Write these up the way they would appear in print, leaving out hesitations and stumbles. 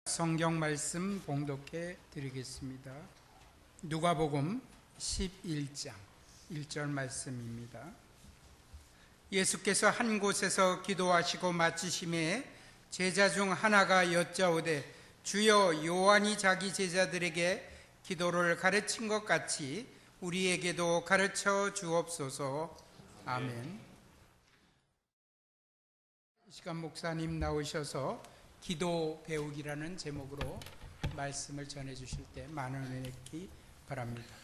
성경 말씀 봉독해 드리겠습니다. 누가복음 11장 1절 말씀입니다. 예수께서 한 곳에서 기도하시고 마치심에 제자 중 하나가 여짜오되 주여, 요한이 자기 제자들에게 기도를 가르친 것 같이 우리에게도 가르쳐 주옵소서. 아멘. 이 시간 목사님 나오셔서 기도 배우기라는 제목으로 말씀을 전해 주실 때 많은 은혜 있기 바랍니다.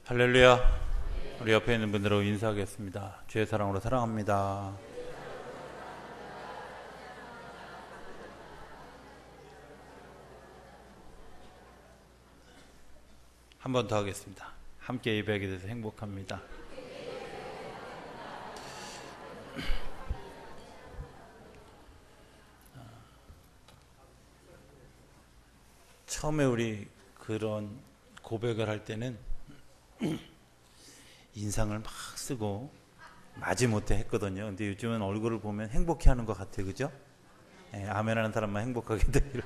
할렐루야. 우리 옆에 있는 분들하고 인사하겠습니다. 주의 사랑으로 사랑합니다. 한 번 더 하겠습니다. 함께 예배하게 돼서 행복합니다. 처음에 우리 그런 고백을 할 때는 인상을 막 쓰고 마지못해 했거든요. 근데 요즘은 얼굴을 보면 행복해하는 것 같아요, 그죠? 네, 아멘하는 사람만 행복하게 되기를.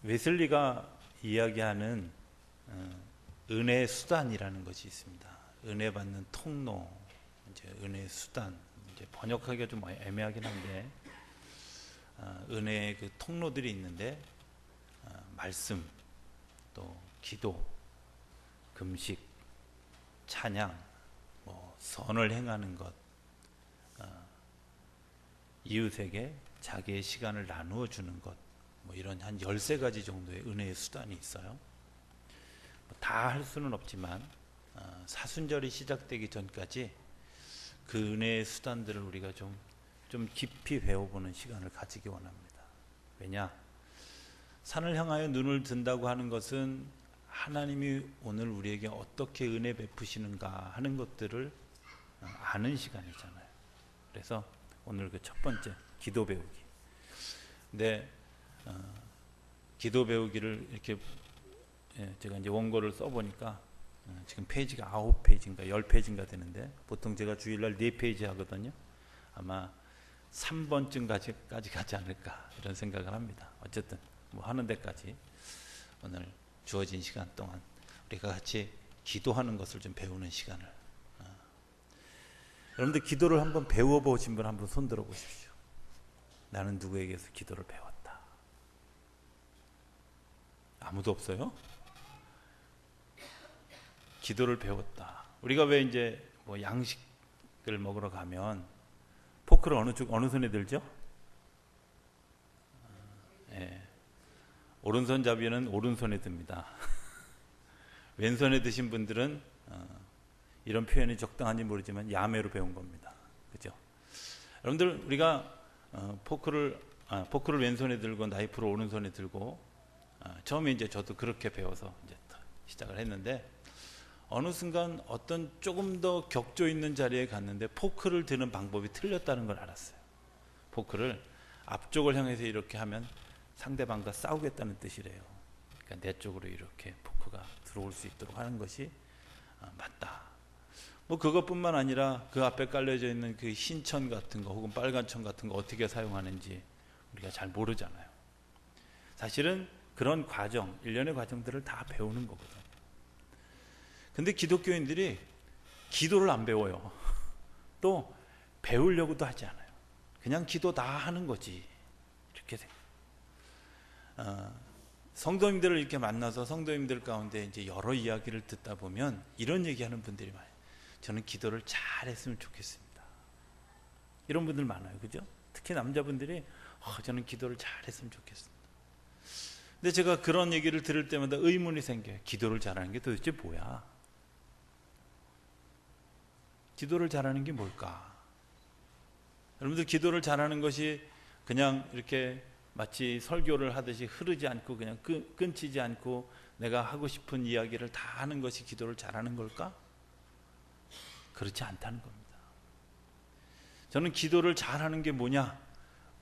웨슬리가 이야기하는 은혜의 수단이라는 것이 있습니다. 은혜 받는 통로, 이제 은혜의 수단. 번역하기가 좀 애매하긴 한데 은혜의 그 통로들이 있는데 말씀, 또 기도, 금식, 찬양, 선을 행하는 것, 이웃에게 자기의 시간을 나누어 주는 것, 이런 한 13가지 정도의 은혜의 수단이 있어요. 다 할 수는 없지만 사순절이 시작되기 전까지 그 은혜의 수단들을 우리가 좀 깊이 배워보는 시간을 가지기 원합니다. 왜냐? 산을 향하여 눈을 든다고 하는 것은 하나님이 오늘 우리에게 어떻게 은혜 베푸시는가 하는 것들을 아는 시간이잖아요. 그래서 오늘 그 첫 번째, 기도 배우기. 근데 기도 배우기를 이렇게 제가 이제 원고를 써보니까 지금 페이지가 9페이지인가 10페이지인가 되는데 보통 제가 주일날 4페이지 하거든요. 아마 3번쯤까지 가지 않을까 이런 생각을 합니다. 어쨌든 하는 데까지 오늘 주어진 시간 동안 우리가 같이 기도하는 것을 좀 배우는 시간을. 여러분들 기도를 한번 배워보신 분 한번 손 들어보십시오. 나는 누구에게서 기도를 배웠다. 아무도 없어요? 기도를 배웠다. 우리가 왜 이제 양식을 먹으러 가면 포크를 어느 손에 들죠? 오른손잡이는 오른손에 듭니다. 왼손에 드신 분들은 이런 표현이 적당한지 모르지만 야매로 배운 겁니다. 그죠? 여러분들 우리가 포크를 왼손에 들고 나이프를 오른손에 들고 처음에 이제 저도 그렇게 배워서 이제 시작을 했는데 어느 순간 어떤 조금 더 격조 있는 자리에 갔는데 포크를 드는 방법이 틀렸다는 걸 알았어요. 포크를 앞쪽을 향해서 이렇게 하면 상대방과 싸우겠다는 뜻이래요. 그러니까 내 쪽으로 이렇게 포크가 들어올 수 있도록 하는 것이 맞다. 그것뿐만 아니라 그 앞에 깔려져 있는 그 흰 천 같은 거 혹은 빨간 천 같은 거 어떻게 사용하는지 우리가 잘 모르잖아요. 사실은 그런 과정, 일련의 과정들을 다 배우는 거거든요. 근데 기독교인들이 기도를 안 배워요. 또 배우려고도 하지 않아요. 그냥 기도 다 하는 거지. 이렇게 성도님들을 이렇게 만나서 성도님들 가운데 이제 여러 이야기를 듣다 보면 이런 얘기하는 분들이 많아요. 저는 기도를 잘했으면 좋겠습니다. 이런 분들 많아요. 그죠? 특히 남자분들이 저는 기도를 잘했으면 좋겠습니다. 근데 제가 그런 얘기를 들을 때마다 의문이 생겨요. 기도를 잘하는 게 도대체 뭐야? 기도를 잘하는 게 뭘까? 여러분들 기도를 잘하는 것이 그냥 이렇게 마치 설교를 하듯이 흐르지 않고 그냥 끊치지 않고 내가 하고 싶은 이야기를 다 하는 것이 기도를 잘하는 걸까? 그렇지 않다는 겁니다. 저는 기도를 잘하는 게 뭐냐?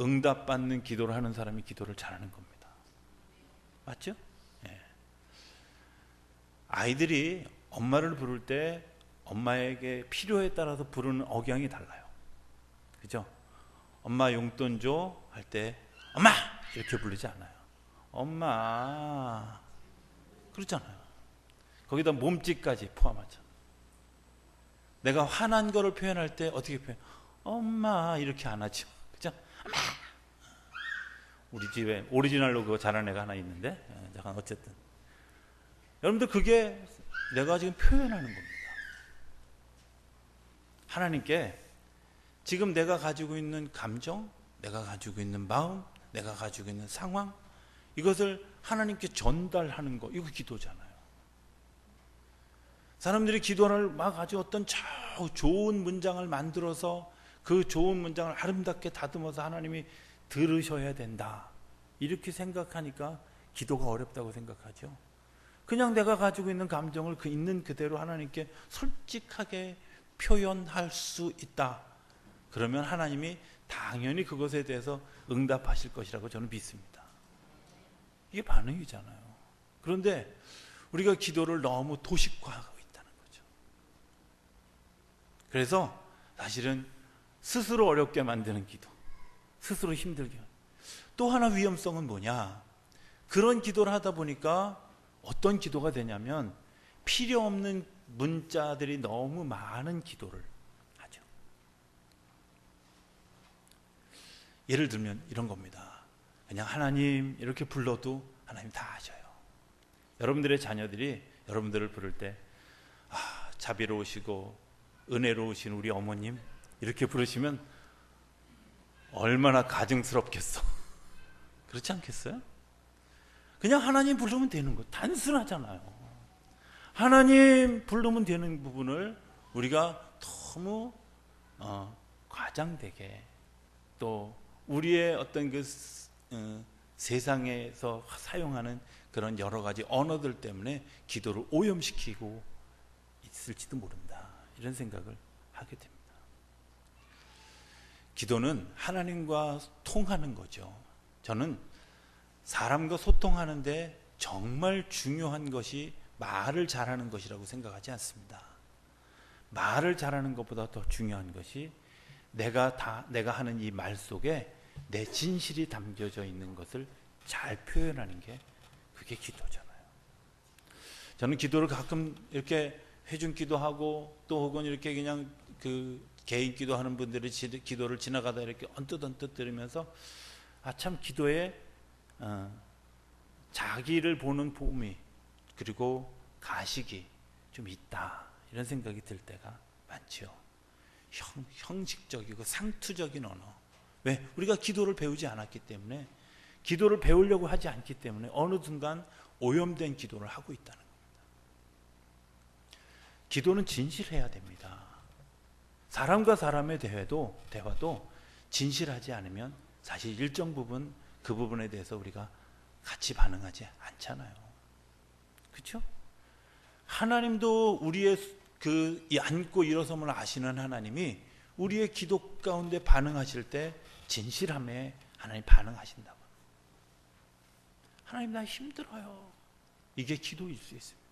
응답받는 기도를 하는 사람이 기도를 잘하는 겁니다. 맞죠? 예. 아이들이 엄마를 부를 때 엄마에게 필요에 따라서 부르는 억양이 달라요. 그죠? 엄마 용돈 줘 할 때 엄마 이렇게 부르지 않아요. 엄마 그렇잖아요. 거기다 몸짓까지 포함하죠. 내가 화난 거를 표현할 때 어떻게 표현? 엄마 이렇게 안 하죠. 그죠? 엄마. 우리 집에 오리지널로 그거 잘하는 애가 하나 있는데, 잠깐 어쨌든 여러분들 그게 내가 지금 표현하는 겁니다. 하나님께 지금 내가 가지고 있는 감정, 내가 가지고 있는 마음, 내가 가지고 있는 상황, 이것을 하나님께 전달하는 거, 이거 기도잖아요. 사람들이 기도를 막 아주 어떤 좋은 문장을 만들어서 그 좋은 문장을 아름답게 다듬어서 하나님이 들으셔야 된다, 이렇게 생각하니까 기도가 어렵다고 생각하죠. 그냥 내가 가지고 있는 감정을 그 있는 그대로 하나님께 솔직하게 표현할 수 있다. 그러면 하나님이 당연히 그것에 대해서 응답하실 것이라고 저는 믿습니다. 이게 반응이잖아요. 그런데 우리가 기도를 너무 도식화하고 있다는 거죠. 그래서 사실은 스스로 어렵게 만드는 기도, 스스로 힘들게. 또 하나 위험성은 뭐냐? 그런 기도를 하다 보니까 어떤 기도가 되냐면 필요 없는 문자들이 너무 많은 기도를 하죠. 예를 들면 이런 겁니다. 그냥 하나님 이렇게 불러도 하나님 다 하셔요. 여러분들의 자녀들이 여러분들을 부를 때 자비로우시고 은혜로우신 우리 어머님 이렇게 부르시면 얼마나 가증스럽겠어. 그렇지 않겠어요? 그냥 하나님 부르면 되는 거, 단순하잖아요. 하나님 부르면 되는 부분을 우리가 너무 과장되게, 또 우리의 어떤 그 세상에서 사용하는 그런 여러 가지 언어들 때문에 기도를 오염시키고 있을지도 모른다, 이런 생각을 하게 됩니다. 기도는 하나님과 통하는 거죠. 저는 사람과 소통하는데 정말 중요한 것이 말을 잘하는 것이라고 생각하지 않습니다. 말을 잘하는 것보다 더 중요한 것이 내가 하는 이 말 속에 내 진실이 담겨져 있는 것을 잘 표현하는 게, 그게 기도잖아요. 저는 기도를 가끔 이렇게 회중 기도하고 또 혹은 이렇게 그냥 그 개인 기도하는 분들이 기도를 지나가다 이렇게 언뜻 들으면서 참 기도에 자기를 보는 폼이, 그리고 가식이 좀 있다, 이런 생각이 들 때가 많죠. 형식적이고 상투적인 언어. 왜? 우리가 기도를 배우지 않았기 때문에, 기도를 배우려고 하지 않기 때문에 어느 순간 오염된 기도를 하고 있다는 겁니다. 기도는 진실해야 됩니다. 사람과 사람의 대화도 진실하지 않으면 사실 일정 부분 그 부분에 대해서 우리가 같이 반응하지 않잖아요. 그렇죠? 하나님도 우리의 이 앉고 일어섬을 아시는 하나님이 우리의 기도 가운데 반응하실 때 진실함에 하나님 반응하신다고. 하나님 나 힘들어요, 이게 기도일 수 있습니다.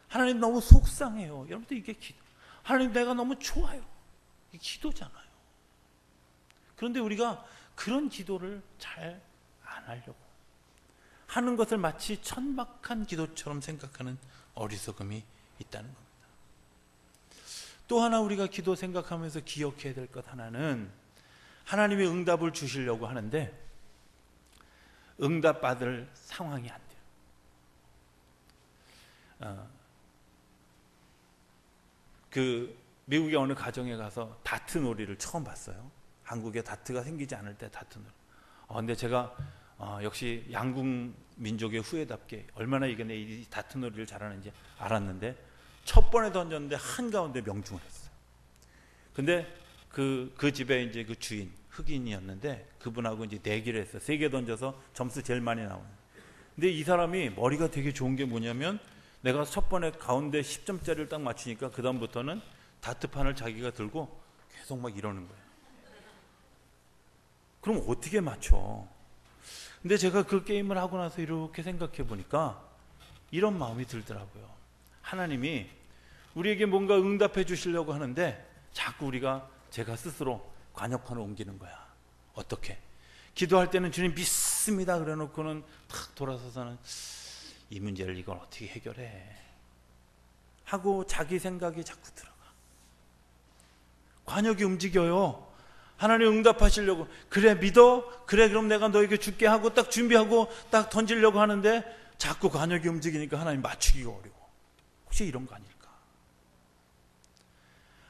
하나님 너무 속상해요, 여러분들 이게 기도. 하나님 내가 너무 좋아요, 이게 기도잖아요. 그런데 우리가 그런 기도를 잘 안 하려고 하는 것을 마치 천박한 기도처럼 생각하는 어리석음이 있다는 겁니다. 또 하나 우리가 기도 생각하면서 기억해야 될 것 하나는, 하나님이 응답을 주시려고 하는데 응답받을 상황이 안 돼요. 미국의 어느 가정에 가서 다트 놀이를 처음 봤어요. 한국에 다트가 생기지 않을 때 다트 놀이. 근데 제가 역시 양국 민족의 후예답게 얼마나 이게 이 다트 놀이를 잘하는지 알았는데, 첫 번에 던졌는데 한가운데 명중을 했어요. 근데 그 집에 이제 그 주인 흑인이었는데 그분하고 이제 내기를 했어요. 3개 던져서 점수 제일 많이 나오는. 근데 이 사람이 머리가 되게 좋은 게 뭐냐면, 내가 첫 번에 가운데 10점짜리를 딱 맞추니까 그 다음부터는 다트판을 자기가 들고 계속 막 이러는 거예요. 그럼 어떻게 맞춰? 근데 제가 그 게임을 하고 나서 이렇게 생각해 보니까 이런 마음이 들더라고요. 하나님이 우리에게 뭔가 응답해 주시려고 하는데 자꾸 제가 스스로 관역판을 옮기는 거야. 어떻게? 기도할 때는 주님 믿습니다 그래 놓고는 탁 돌아서서는 이 문제를 이걸 어떻게 해결해 하고 자기 생각이 자꾸 들어가. 관역이 움직여요. 하나님 응답하시려고. 그래 믿어? 그래 그럼 내가 너에게 줄게 하고 딱 준비하고 딱 던지려고 하는데 자꾸 관역이 움직이니까 하나님 맞추기가 어려워. 혹시 이런 거 아닐까?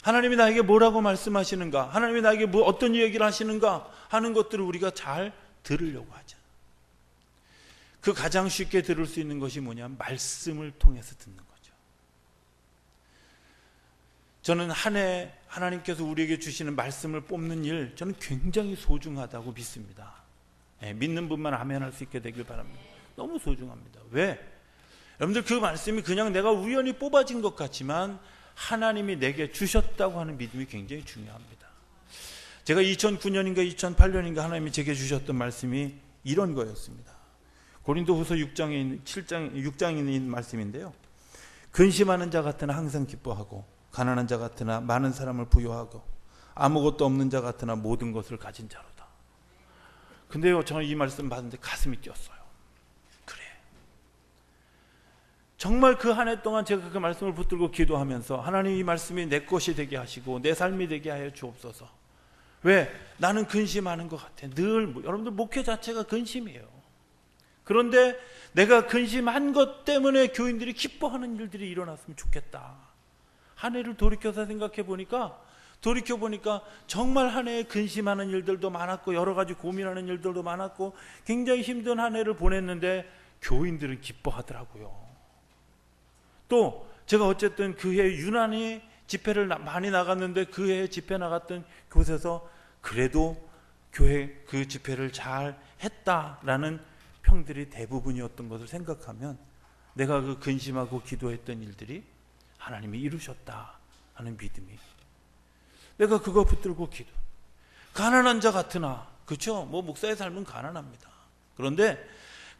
하나님이 나에게 뭐라고 말씀하시는가? 하나님이 나에게 뭐 어떤 얘기를 하시는가? 하는 것들을 우리가 잘 들으려고 하자. 그 가장 쉽게 들을 수 있는 것이 뭐냐면 말씀을 통해서 듣는 거죠. 저는 한 해 하나님께서 우리에게 주시는 말씀을 뽑는 일, 저는 굉장히 소중하다고 믿습니다. 믿는 분만 아멘 할 수 있게 되길 바랍니다. 너무 소중합니다. 왜? 여러분들 그 말씀이 그냥 내가 우연히 뽑아진 것 같지만 하나님이 내게 주셨다고 하는 믿음이 굉장히 중요합니다. 제가 2009년인가 2008년인가 하나님이 제게 주셨던 말씀이 이런 거였습니다. 고린도후서 6장에 있는 말씀인데요. 근심하는 자 같으나 항상 기뻐하고 가난한 자 같으나 많은 사람을 부요하고 아무것도 없는 자 같으나 모든 것을 가진 자로다. 근데요, 저는 이 말씀 받는데 가슴이 뛰었어요. 그래. 정말 그 한 해 동안 제가 그 말씀을 붙들고 기도하면서 하나님 이 말씀이 내 것이 되게 하시고 내 삶이 되게 하여 주옵소서. 왜? 나는 근심하는 것 같아. 늘 여러분들 목회 자체가 근심이에요. 그런데 내가 근심한 것 때문에 교인들이 기뻐하는 일들이 일어났으면 좋겠다. 한 해를 돌이켜서 생각해 보니까 정말 한 해에 근심하는 일들도 많았고 여러 가지 고민하는 일들도 많았고 굉장히 힘든 한 해를 보냈는데 교인들은 기뻐하더라고요. 또 제가 어쨌든 그 해 유난히 집회를 많이 나갔는데 그 해 집회 나갔던 곳에서 그래도 교회 그 집회를 잘 했다라는 평들이 대부분이었던 것을 생각하면 내가 그 근심하고 기도했던 일들이 하나님이 이루셨다 하는 믿음이, 내가 그거 붙들고 기도. 가난한 자 같으나, 그렇죠? 뭐 목사의 삶은 가난합니다. 그런데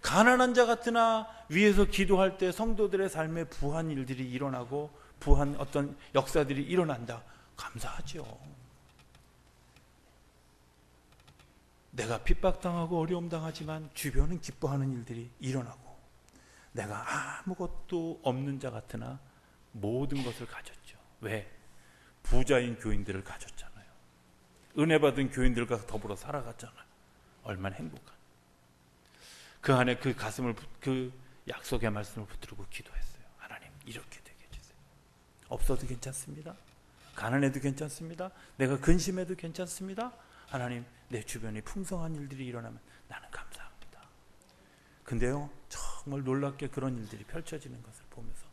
가난한 자 같으나 위에서 기도할 때 성도들의 삶에 부한 일들이 일어나고 부한 어떤 역사들이 일어난다. 감사하죠. 내가 핍박당하고 어려움 당하지만 주변은 기뻐하는 일들이 일어나고 내가 아무것도 없는 자 같으나 모든 것을 가졌죠. 왜? 부자인 교인들을 가졌잖아요. 은혜 받은 교인들과 더불어 살아갔잖아요. 얼마나 행복한. 그 안에 그 가슴을, 그 약속의 말씀을 붙들고 기도했어요. 하나님 이렇게 되게 해주세요. 없어도 괜찮습니다. 가난해도 괜찮습니다. 내가 근심해도 괜찮습니다. 하나님 내 주변에 풍성한 일들이 일어나면 나는 감사합니다. 근데요, 정말 놀랍게 그런 일들이 펼쳐지는 것을 보면서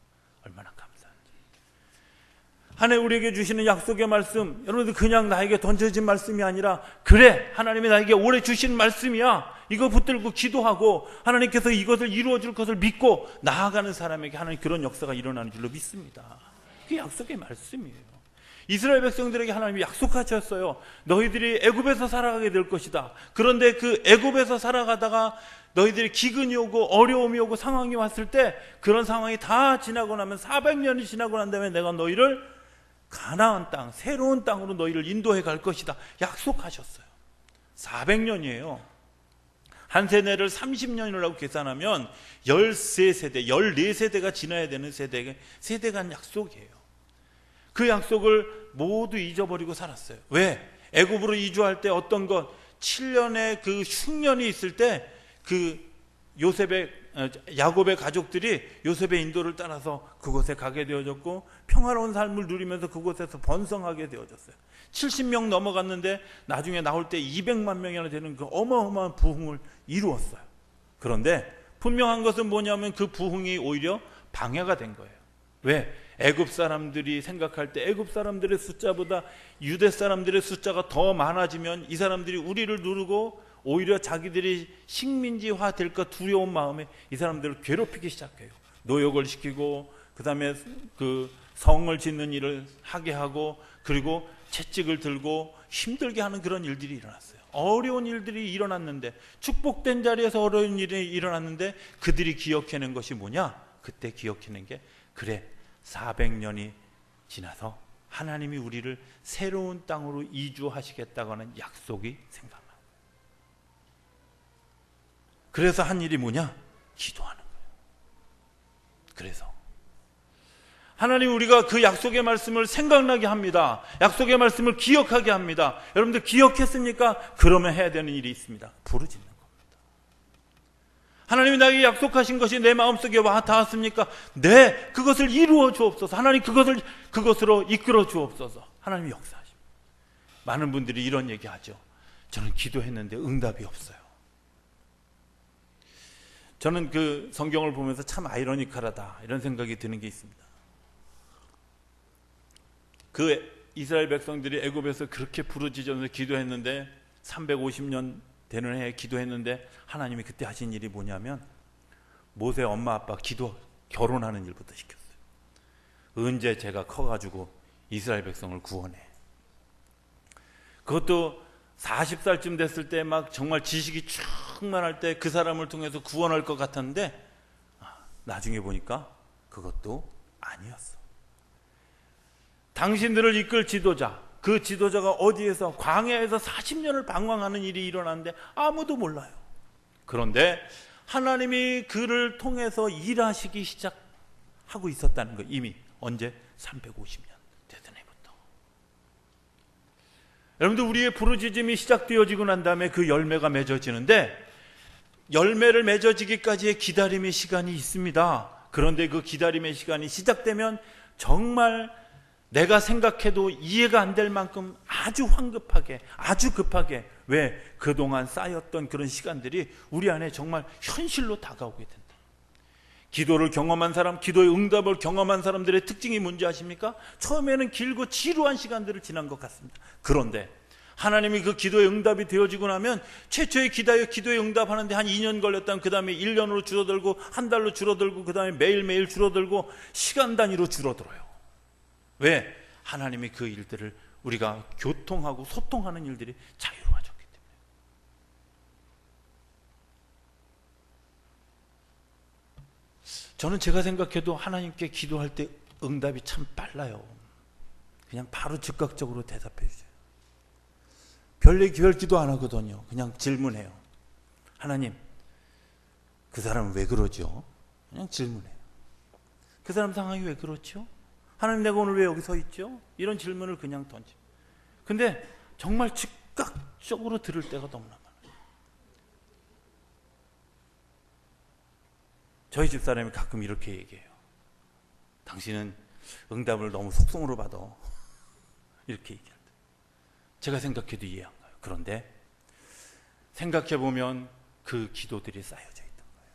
얼마나 감사한지. 한 해 우리에게 주시는 약속의 말씀, 여러분들 그냥 나에게 던져진 말씀이 아니라 그래 하나님이 나에게 올해 주신 말씀이야. 이거 붙들고 기도하고 하나님께서 이것을 이루어 줄 것을 믿고 나아가는 사람에게 하나님 그런 역사가 일어나는 줄로 믿습니다. 그게 약속의 말씀이에요. 이스라엘 백성들에게 하나님이 약속하셨어요. 너희들이 애굽에서 살아가게 될 것이다. 그런데 그 애굽에서 살아가다가 너희들이 기근이 오고 어려움이 오고 상황이 왔을 때 그런 상황이 다 지나고 나면 400년이 지나고 난 다음에 내가 너희를 가나안 땅, 새로운 땅으로 너희를 인도해 갈 것이다. 약속하셨어요. 400년이에요. 한 세대를 30년이라고 계산하면 13세대, 14세대가 지나야 되는 세대간 약속이에요. 그 약속을 모두 잊어버리고 살았어요. 왜? 애굽으로 이주할 때 어떤 것 7년의 그 흉년이 있을 때 그 야곱의 가족들이 요셉의 인도를 따라서 그곳에 가게 되어졌고 평화로운 삶을 누리면서 그곳에서 번성하게 되어졌어요. 70명 넘어갔는데 나중에 나올 때 200만 명이나 되는 그 어마어마한 부흥을 이루었어요. 그런데 분명한 것은 뭐냐면 그 부흥이 오히려 방해가 된 거예요. 왜? 애굽 사람들이 생각할 때 애굽 사람들의 숫자보다 유대 사람들의 숫자가 더 많아지면 이 사람들이 우리를 누르고 오히려 자기들이 식민지화 될까 두려운 마음에 이 사람들을 괴롭히기 시작해요. 노역을 시키고 그 다음에 그 성을 짓는 일을 하게 하고 그리고 채찍을 들고 힘들게 하는 그런 일들이 일어났어요. 어려운 일들이 일어났는데 축복된 자리에서 어려운 일이 일어났는데 그들이 기억해낸 것이 뭐냐? 그때 기억해낸 게 그래 400년이 지나서 하나님이 우리를 새로운 땅으로 이주하시겠다고 하는 약속이 생각나요. 그래서 한 일이 뭐냐? 기도하는 거예요. 그래서 하나님, 우리가 그 약속의 말씀을 생각나게 합니다. 약속의 말씀을 기억하게 합니다. 여러분들 기억했습니까? 그러면 해야 되는 일이 있습니다. 부르짖는 겁니다. 하나님이 나에게 약속하신 것이 내 마음속에 와 닿았습니까? 네, 그것을 이루어 주옵소서. 하나님, 그것으로 이끌어 주옵소서. 하나님이 역사하십니다. 많은 분들이 이런 얘기 하죠. 저는 기도했는데 응답이 없어요. 저는 그 성경을 보면서 참 아이러니컬하다 이런 생각이 드는 게 있습니다. 그 이스라엘 백성들이 애굽에서 그렇게 부르짖으면서 기도했는데 350년 되는 해에 기도했는데 하나님이 그때 하신 일이 뭐냐면 모세 엄마 아빠 결혼하는 일부터 시켰어요. 언제 제가 커가지고 이스라엘 백성을 구원해. 그것도 40살쯤 됐을 때 막 정말 지식이 충만할 때 그 사람을 통해서 구원할 것 같았는데 나중에 보니까 그것도 아니었어. 당신들을 이끌 지도자, 그 지도자가 어디에서 광야에서 40년을 방황하는 일이 일어났는데 아무도 몰라요. 그런데 하나님이 그를 통해서 일하시기 시작하고 있었다는 거예요. 이미 언제? 350년 되던 해부터. 여러분들, 우리의 부르짖음이 시작되어지고 난 다음에 그 열매가 맺어지는데 열매를 맺어지기까지의 기다림의 시간이 있습니다. 그런데 그 기다림의 시간이 시작되면 정말 내가 생각해도 이해가 안 될 만큼 아주 황급하게, 아주 급하게, 왜? 그동안 쌓였던 그런 시간들이 우리 안에 정말 현실로 다가오게 된다. 기도를 경험한 사람, 기도의 응답을 경험한 사람들의 특징이 뭔지 아십니까? 처음에는 길고 지루한 시간들을 지난 것 같습니다. 그런데 하나님이 그 기도의 응답이 되어지고 나면 최초의 기도의 응답하는데 한 2년 걸렸다면 그 다음에 1년으로 줄어들고 한 달로 줄어들고 그 다음에 매일매일 줄어들고 시간 단위로 줄어들어요. 왜? 하나님이 그 일들을 우리가 교통하고 소통하는 일들이 자유로워졌기 때문에. 저는 제가 생각해도 하나님께 기도할 때 응답이 참 빨라요. 그냥 바로 즉각적으로 대답해 주세요. 별 기도 안 하거든요. 그냥 질문해요. 하나님, 그 사람은 왜 그러죠? 그냥 질문해요. 그 사람 상황이 왜 그렇죠? 하나님, 내가 오늘 왜 여기 서 있죠? 이런 질문을 그냥 던져. 근데 정말 즉각적으로 들을 때가 너무나 많아요. 저희 집사람이 가끔 이렇게 얘기해요. 당신은 응답을 너무 속성으로 받아. 이렇게 얘기한다. 제가 생각해도 이해 안 가요. 그런데 생각해보면 그 기도들이 쌓여져 있던 거예요.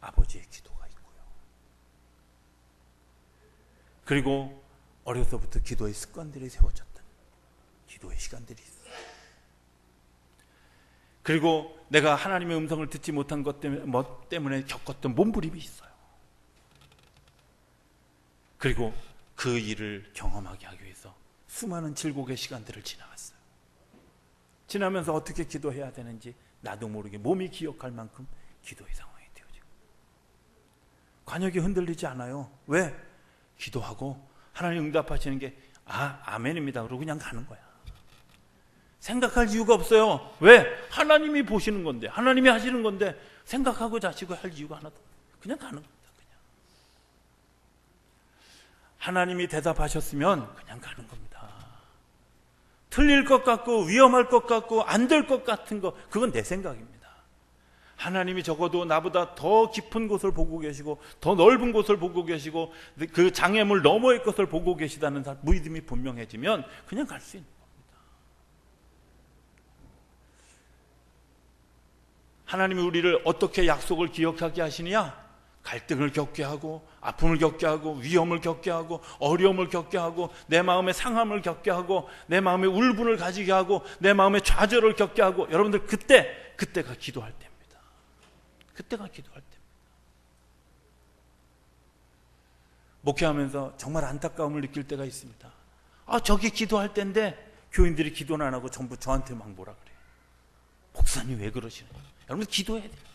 아버지의 기도가 있고요. 그리고 어려서부터 기도의 습관들이 세워졌던 기도의 시간들이 있어요. 그리고 내가 하나님의 음성을 듣지 못한 것 때문에 겪었던 몸부림이 있어요. 그리고 그 일을 경험하게 하기 위해서 수많은 질곡의 시간들을 지나갔어요. 지나면서 어떻게 기도해야 되는지 나도 모르게 몸이 기억할 만큼 기도의 상황이 되어지고, 관역이 흔들리지 않아요. 왜? 기도하고 하나님 응답하시는 게 아멘입니다 그러고 그냥 가는 거야. 생각할 이유가 없어요. 왜? 하나님이 보시는 건데, 하나님이 하시는 건데 생각하고 자시고 할 이유가 하나도 없어요. 그냥 가는 겁니다. 그냥. 하나님이 대답하셨으면 그냥 가는 겁니다. 틀릴 것 같고 위험할 것 같고 안 될 것 같은 거, 그건 내 생각입니다. 하나님이 적어도 나보다 더 깊은 곳을 보고 계시고 더 넓은 곳을 보고 계시고 그 장애물 너머의 것을 보고 계시다는 믿음이 분명해지면 그냥 갈 수 있는 겁니다. 하나님이 우리를 어떻게 약속을 기억하게 하시느냐? 갈등을 겪게 하고 아픔을 겪게 하고 위험을 겪게 하고 어려움을 겪게 하고 내 마음의 상함을 겪게 하고 내 마음의 울분을 가지게 하고 내 마음의 좌절을 겪게 하고, 여러분들 그때가 기도할 때입니다. 그때가 기도할 때입니다. 목회하면서 정말 안타까움을 느낄 때가 있습니다. 저기 기도할 때인데 교인들이 기도는 안 하고 전부 저한테 막 뭐라 그래요. 목사님 왜 그러시는 거예요? 여러분 기도해야 될 때예요.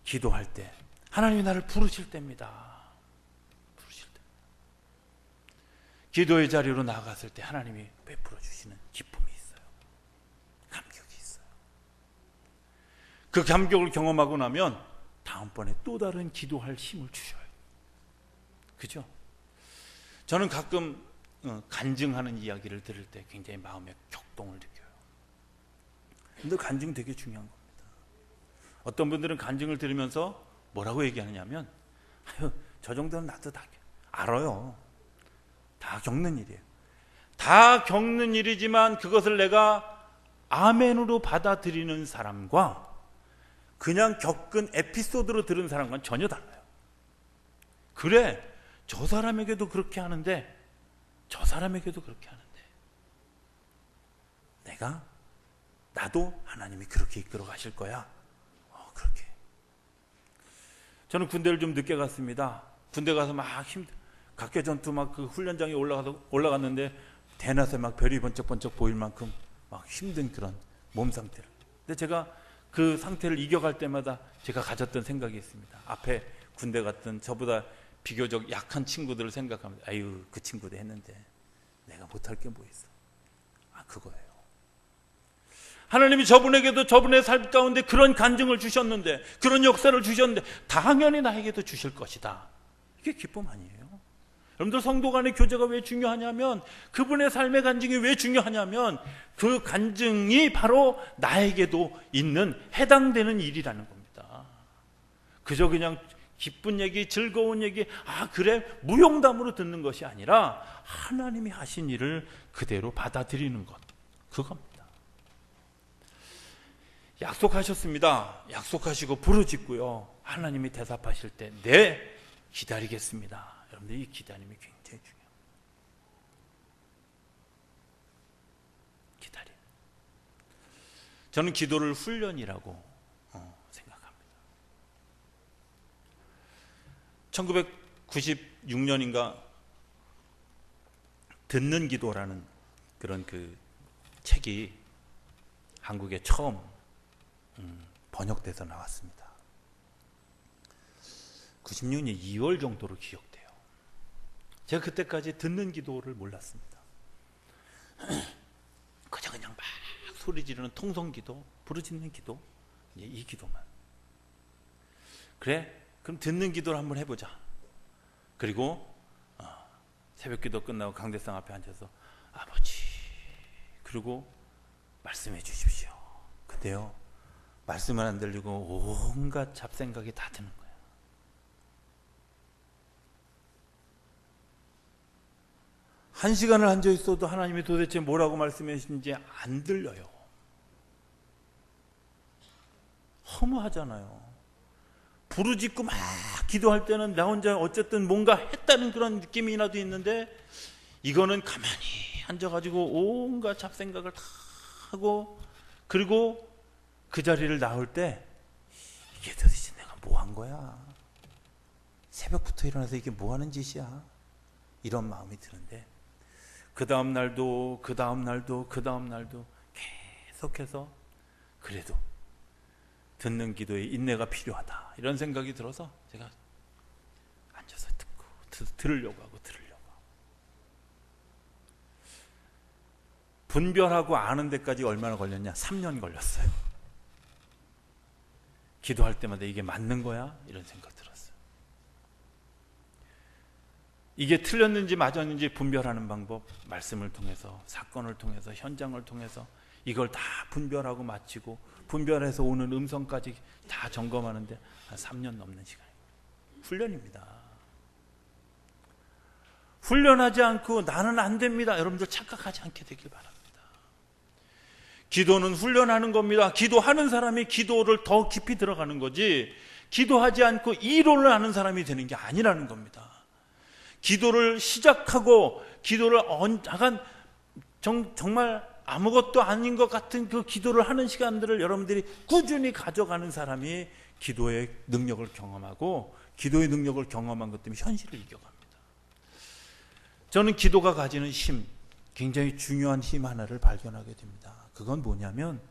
기도할 때 하나님이 나를 부르실 때입니다. 부르실 때. 기도의 자리로 나아갔을 때 하나님이 베풀어 주시는 기쁨이 있어요. 감격이 있어요. 그 감격을 경험하고 나면 다음번에 또 다른 기도할 힘을 주셔요. 그죠? 저는 가끔 간증하는 이야기를 들을 때 굉장히 마음에 격동을 느껴요. 근데 간증 되게 중요한 겁니다. 어떤 분들은 간증을 들으면서 뭐라고 얘기하느냐면, 아유, 저 정도는 나도 다 알아요. 다 겪는 일이에요. 다 겪는 일이지만 그것을 내가 아멘으로 받아들이는 사람과 그냥 겪은 에피소드로 들은 사람과는 전혀 달라요. 그래, 저 사람에게도 그렇게 하는데 저 사람에게도 그렇게 하는데 나도 하나님이 그렇게 이끌어 가실 거야. 그렇게. 저는 군대를 좀 늦게 갔습니다. 군대 가서 막 각계 전투 막 그 훈련장에 올라갔는데 대낮에 막 별이 번쩍번쩍 보일 만큼 막 힘든 그런 몸 상태를. 근데 제가 그 상태를 이겨갈 때마다 제가 가졌던 생각이 있습니다. 앞에 군대 갔던 저보다 비교적 약한 친구들을 생각하면, 아유, 그 친구도 했는데 내가 못할 게 뭐 있어. 그거예요. 하나님이 저분에게도 저분의 삶 가운데 그런 간증을 주셨는데, 그런 역사를 주셨는데 당연히 나에게도 주실 것이다. 이게 기쁨 아니에요? 여러분들, 성도 간의 교제가 왜 중요하냐면, 그분의 삶의 간증이 왜 중요하냐면 그 간증이 바로 나에게도 있는, 해당되는 일이라는 겁니다. 그저 그냥 기쁜 얘기, 즐거운 얘기, 그래, 무용담으로 듣는 것이 아니라 하나님이 하신 일을 그대로 받아들이는 것, 그겁니다. 약속하셨습니다. 약속하시고 부르짖고요, 하나님이 대답하실 때 네, 기다리겠습니다. 여러분들, 이 기다림이 굉장히 중요해요. 기다림. 저는 기도를 훈련이라고 생각합니다. 1996년인가 듣는 기도라는 그런 그 책이 한국에 처음 번역돼서 나왔습니다. 96년 2월 정도로 기억돼요. 제가 그때까지 듣는 기도를 몰랐습니다. 그저 그냥 막 소리 지르는 통성 기도, 부르짖는 기도, 이 기도만. 그래, 그럼 듣는 기도를 한번 해보자. 그리고 새벽 기도 끝나고 강대상 앞에 앉아서 아버지, 그리고 말씀해 주십시오. 근데요, 말씀은 안 들리고 온갖 잡생각이 다 드는 거예요. 한 시간을 앉아 있어도 하나님이 도대체 뭐라고 말씀하시는지 안 들려요. 허무하잖아요. 부르짖고 막 기도할 때는 나 혼자 어쨌든 뭔가 했다는 그런 느낌이라도 있는데, 이거는 가만히 앉아가지고 온갖 잡생각을 다 하고, 그리고 그 자리를 나올 때 이게 도대체 내가 뭐 한 거야? 새벽부터 일어나서 이게 뭐 하는 짓이야? 이런 마음이 드는데, 그 다음 날도 계속해서 그래도 듣는 기도에 인내가 필요하다, 이런 생각이 들어서 제가 앉아서 듣고 들으려고 하고. 분별하고 아는 데까지 얼마나 걸렸냐? 3년 걸렸어요. 기도할 때마다 이게 맞는 거야? 이런 생각 들었어요. 이게 틀렸는지 맞았는지 분별하는 방법, 말씀을 통해서, 사건을 통해서, 현장을 통해서 이걸 다 분별하고 마치고, 분별해서 오는 음성까지 다 점검하는데 한 3년 넘는 시간이에요. 훈련입니다. 훈련하지 않고 나는 안 됩니다, 여러분들 착각하지 않게 되길 바랍니다. 기도는 훈련하는 겁니다. 기도하는 사람이 기도를 더 깊이 들어가는 거지, 기도하지 않고 이론을 하는 사람이 되는 게 아니라는 겁니다. 기도를 시작하고 기도를 약간 정말 아무것도 아닌 것 같은 그 기도를 하는 시간들을 여러분들이 꾸준히 가져가는 사람이 기도의 능력을 경험하고, 기도의 능력을 경험한 것 때문에 현실을 이겨갑니다. 저는 기도가 가지는 힘, 굉장히 중요한 힘 하나를 발견하게 됩니다. 그건 뭐냐면,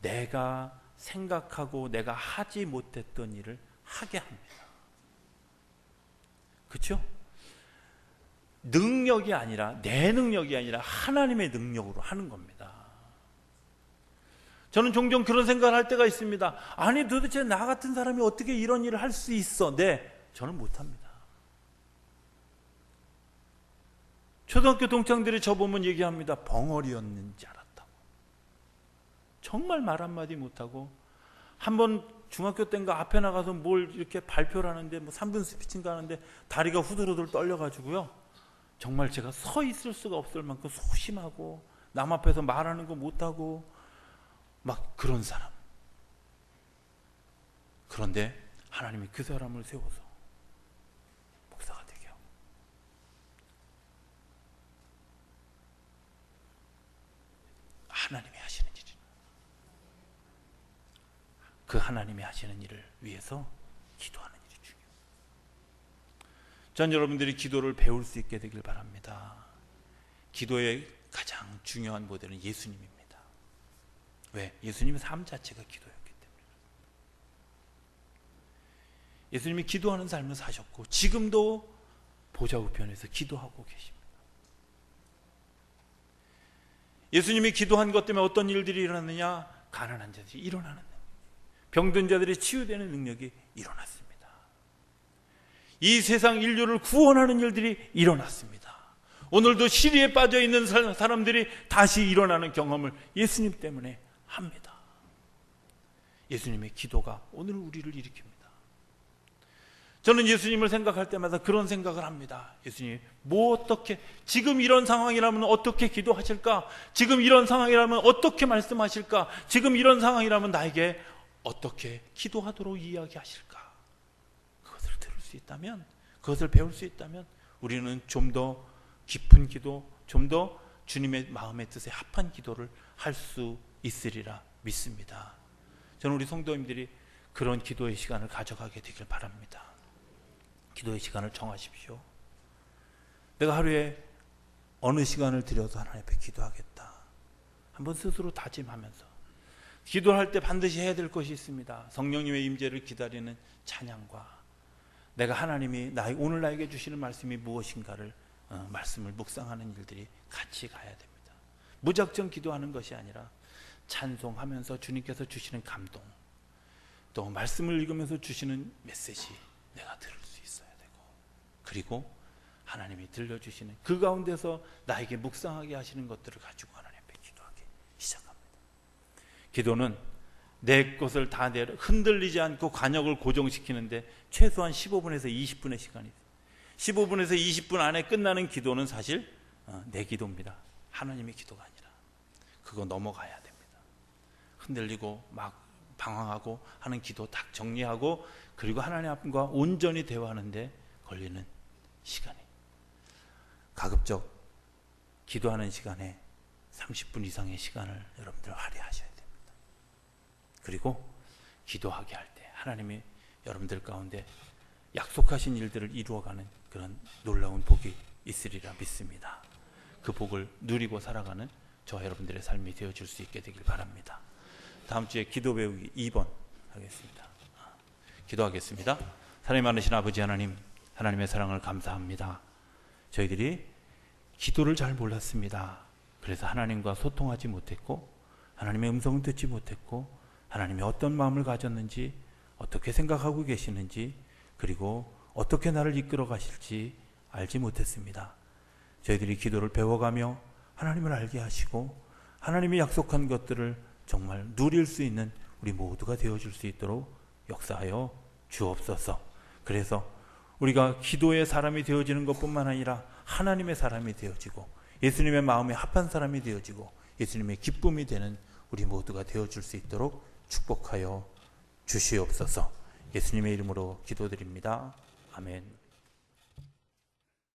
내가 생각하고 내가 하지 못했던 일을 하게 합니다. 그렇죠? 능력이 아니라, 내 능력이 아니라 하나님의 능력으로 하는 겁니다. 저는 종종 그런 생각을 할 때가 있습니다. 아니 도대체 나 같은 사람이 어떻게 이런 일을 할 수 있어? 네, 저는 못합니다. 초등학교 동창들이 저보면 얘기합니다. 벙어리였는지 알았다고. 정말 말 한마디 못하고, 한번 중학교 때인가 앞에 나가서 뭘 이렇게 발표를 하는데, 뭐 3분 스피치인가 하는데 다리가 후들후들 떨려가지고요, 정말 제가 서 있을 수가 없을 만큼 소심하고 남 앞에서 말하는 거 못하고 막 그런 사람. 그런데 하나님이 그 사람을 세워서 목사가 되게 하고, 하나님이 하시는 일이, 그 하나님이 하시는 일을 위해서 기도하는 일이 중요해요. 전 여러분들이 기도를 배울 수 있게 되길 바랍니다. 기도의 가장 중요한 모델은 예수님입니다. 왜? 예수님의 삶 자체가 기도였기 때문에. 예수님이 기도하는 삶을 사셨고 지금도 보좌 우편에서 기도하고 계십니다. 예수님이 기도한 것 때문에 어떤 일들이 일어났느냐? 가난한 자들이 일어나는 능력, 병든 자들이 치유되는 능력이 일어났습니다. 이 세상 인류를 구원하는 일들이 일어났습니다. 오늘도 시리에 빠져 있는 사람들이 다시 일어나는 경험을 예수님 때문에 합니다. 예수님의 기도가 오늘 우리를 일으킵니다. 저는 예수님을 생각할 때마다 그런 생각을 합니다. 예수님, 뭐 어떻게, 지금 이런 상황이라면 어떻게 기도하실까? 지금 이런 상황이라면 어떻게 말씀하실까? 지금 이런 상황이라면 나에게 어떻게 기도하도록 이야기하실까? 그것을 들을 수 있다면, 그것을 배울 수 있다면 우리는 좀 더 깊은 기도, 좀 더 주님의 마음의 뜻에 합한 기도를 할 수 있으리라 믿습니다. 저는 우리 성도님들이 그런 기도의 시간을 가져가게 되길 바랍니다. 기도의 시간을 정하십시오. 내가 하루에 어느 시간을 들여서 하나님 앞에 기도하겠다. 한번 스스로 다짐하면서 기도할 때 반드시 해야 될 것이 있습니다. 성령님의 임재를 기다리는 찬양과 내가 하나님이 오늘 나에게 주시는 말씀이 무엇인가를 말씀을 묵상하는 일들이 같이 가야 됩니다. 무작정 기도하는 것이 아니라 찬송하면서 주님께서 주시는 감동, 또 말씀을 읽으면서 주시는 메시지 내가 들을 수 있어야 되고, 그리고 하나님이 들려주시는 그 가운데서 나에게 묵상하게 하시는 것들을 가지고 하나님 앞에 기도하기 시작합니다. 기도는 내 것을 다 흔들리지 않고 관역을 고정시키는데 최소한 15분에서 20분의 시간이 있어요. 15분에서 20분 안에 끝나는 기도는 사실 내 기도입니다. 하나님의 기도가 아니라 그거 넘어가야 됩니다. 흔들리고 막 방황하고 하는 기도 딱 정리하고, 그리고 하나님과 온전히 대화하는데 걸리는 시간이, 가급적 기도하는 시간에 30분 이상의 시간을 여러분들 할애하셔야 됩니다. 그리고 기도하게 할 때 하나님이 여러분들 가운데 약속하신 일들을 이루어가는 그런 놀라운 복이 있으리라 믿습니다. 그 복을 누리고 살아가는 저와 여러분들의 삶이 되어줄 수 있게 되길 바랍니다. 다음 주에 기도 배우기 2번 하겠습니다. 기도하겠습니다. 사랑이 많으신 아버지 하나님, 하나님의 사랑을 감사합니다. 저희들이 기도를 잘 몰랐습니다. 그래서 하나님과 소통하지 못했고, 하나님의 음성을 듣지 못했고, 하나님이 어떤 마음을 가졌는지, 어떻게 생각하고 계시는지, 그리고 어떻게 나를 이끌어 가실지 알지 못했습니다. 저희들이 기도를 배워가며 하나님을 알게 하시고 하나님이 약속한 것들을 정말 누릴 수 있는 우리 모두가 되어줄 수 있도록 역사하여 주옵소서. 그래서 우리가 기도의 사람이 되어지는 것뿐만 아니라 하나님의 사람이 되어지고 예수님의 마음에 합한 사람이 되어지고 예수님의 기쁨이 되는 우리 모두가 되어줄 수 있도록 축복하여 주시옵소서. 예수님의 이름으로 기도드립니다. 아멘.